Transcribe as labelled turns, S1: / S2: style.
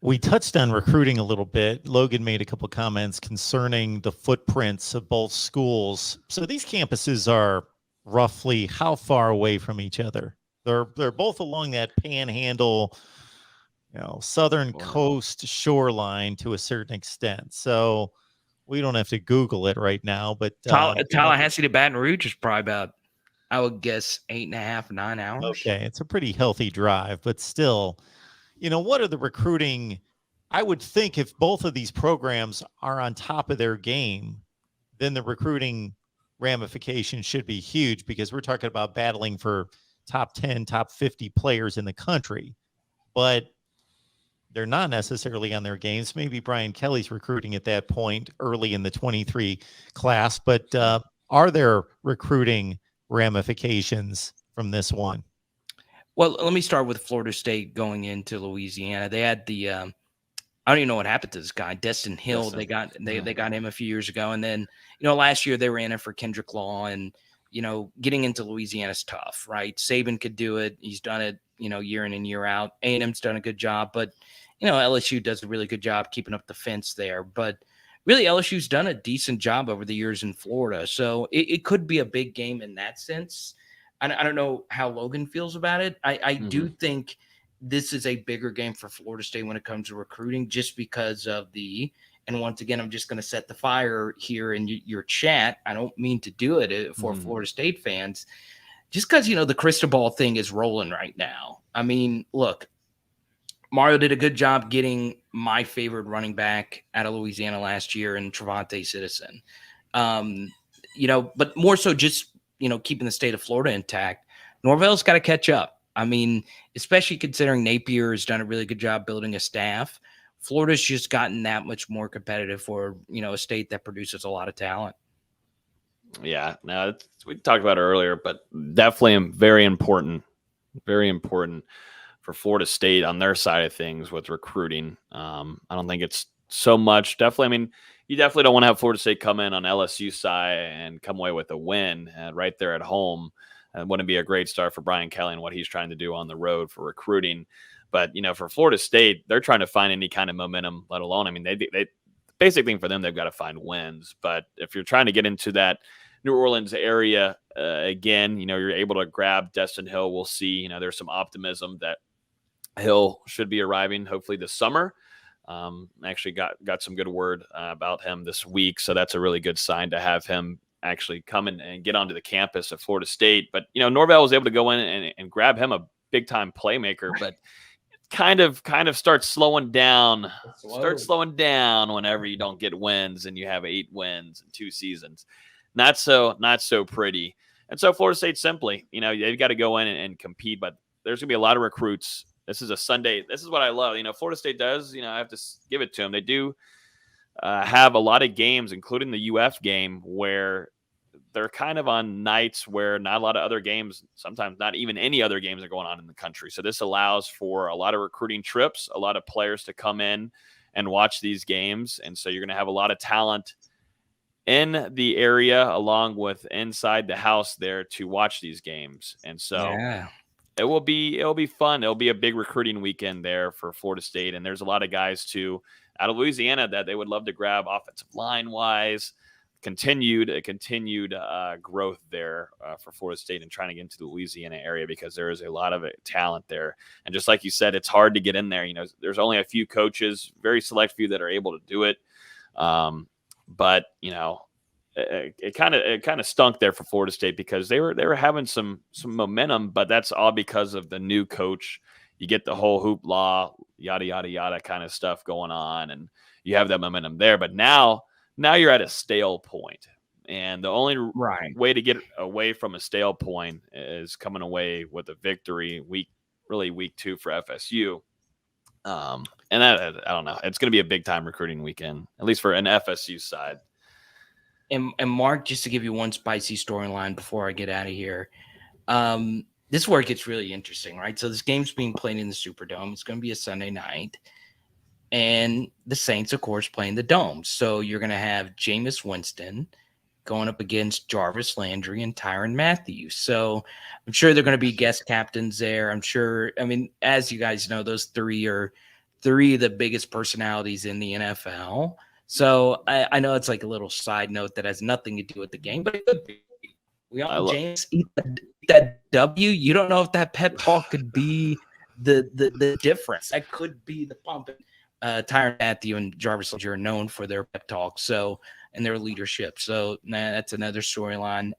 S1: We touched on recruiting a little bit. Logan made a couple comments concerning the footprints of both schools. So these campuses are roughly how far away from each other? They're both along that panhandle, southern coast shoreline to a certain extent. So we don't have to Google it right now, but
S2: Tallahassee to Baton Rouge is probably about, I would guess, 8.5, 9 hours.
S1: Okay, it's a pretty healthy drive, but still, what are the recruiting? I would think if both of these programs are on top of their game, then the recruiting ramifications should be huge, because we're talking about battling for top 10, top 50 players in the country. But they're not necessarily on their games. Maybe Brian Kelly's recruiting at that point early in the 23 class, but are there recruiting ramifications from this one?
S2: Well, let me start with Florida State going into Louisiana. They had the I don't even know what happened to this guy, Destin Hill. They got him a few years ago, and then last year they were in it for Kendrick Law, and getting into Louisiana is tough, right? Saban could do it; he's done it, year in and year out. A&M's done a good job, but LSU does a really good job keeping up the fence there. But really, LSU's done a decent job over the years in Florida, so it could be a big game in that sense. I don't know how Logan feels about it. I do think this is a bigger game for Florida State when it comes to recruiting, just because of and once again, I'm just going to set the fire here in your chat. I don't mean to do it for Florida State fans, just because, the crystal ball thing is rolling right now. I mean, look, Mario did a good job getting my favorite running back out of Louisiana last year in Trevante Citizen. But more so just, keeping the state of Florida intact. Norvell's got to catch up. I mean, especially considering Napier has done a really good job building a staff. Florida's just gotten that much more competitive for, a state that produces a lot of talent.
S3: Yeah, no, we talked about it earlier, but definitely very important for Florida State on their side of things with recruiting. I don't think it's so much. Definitely, I mean, you definitely don't want to have Florida State come in on LSU side and come away with a win right there at home. It wouldn't be a great start for Brian Kelly and what he's trying to do on the road for recruiting. But, for Florida State, they're trying to find any kind of momentum, let alone, I mean, they basic thing for them, they've got to find wins. But if you're trying to get into that New Orleans area again, you're able to grab Destin Hill. We'll see, there's some optimism that Hill should be arriving hopefully this summer. Actually got some good word about him this week. So that's a really good sign to have him actually come in and get onto the campus of Florida State. But, Norvell was able to go in and grab him a big time playmaker, but kind of starts slowing down. Start slowing down whenever you don't get wins and you have 8 wins in 2 seasons. Not so pretty. And so Florida State simply, they've got to go in and compete, but there's going to be a lot of recruits. This is a Sunday. This is what I love. Florida State does, I have to give it to them. They do have a lot of games, including the UF game, where they're kind of on nights where not a lot of other games, sometimes not even any other games are going on in the country. So this allows for a lot of recruiting trips, a lot of players to come in and watch these games. And so you're going to have a lot of talent in the area along with inside the house there to watch these games. And so it'll be fun. It'll be a big recruiting weekend there for Florida State. And there's a lot of guys too out of Louisiana that they would love to grab offensive line wise. Continued growth there for Florida State and trying to get into the Louisiana area, because there is a lot of talent there. And just like you said, it's hard to get in there. There's only a few coaches, very select few that are able to do it. But it kind of stunk there for Florida State, because they were having some momentum, but that's all because of the new coach. You get the whole hoopla, yada yada yada kind of stuff going on, and you have that momentum there. But now you're at a stale point, and the only way to get away from a stale point is coming away with a victory week 2 for FSU. And that, I don't know, it's going to be a big time recruiting weekend, at least for an FSU side.
S2: And Mark, just to give you one spicy storyline before I get out of here, this is where it gets really interesting, right? So this game's being played in the Superdome. It's going to be a Sunday night. And the Saints, of course, play in the Dome. So you're going to have Jameis Winston going up against Jarvis Landry and Tyrann Mathieu. So I'm sure they're going to be guest captains there. I'm sure, as you guys know, those 3 are three of the biggest personalities in the NFL. So I know it's like a little side note that has nothing to do with the game, but it could be. We all James eat that W. You don't know if that pep talk could be the difference. That could be the pump. Tyrann Mathieu and Jarvis Landry are known for their pep talk, so and their leadership. So that's another storyline.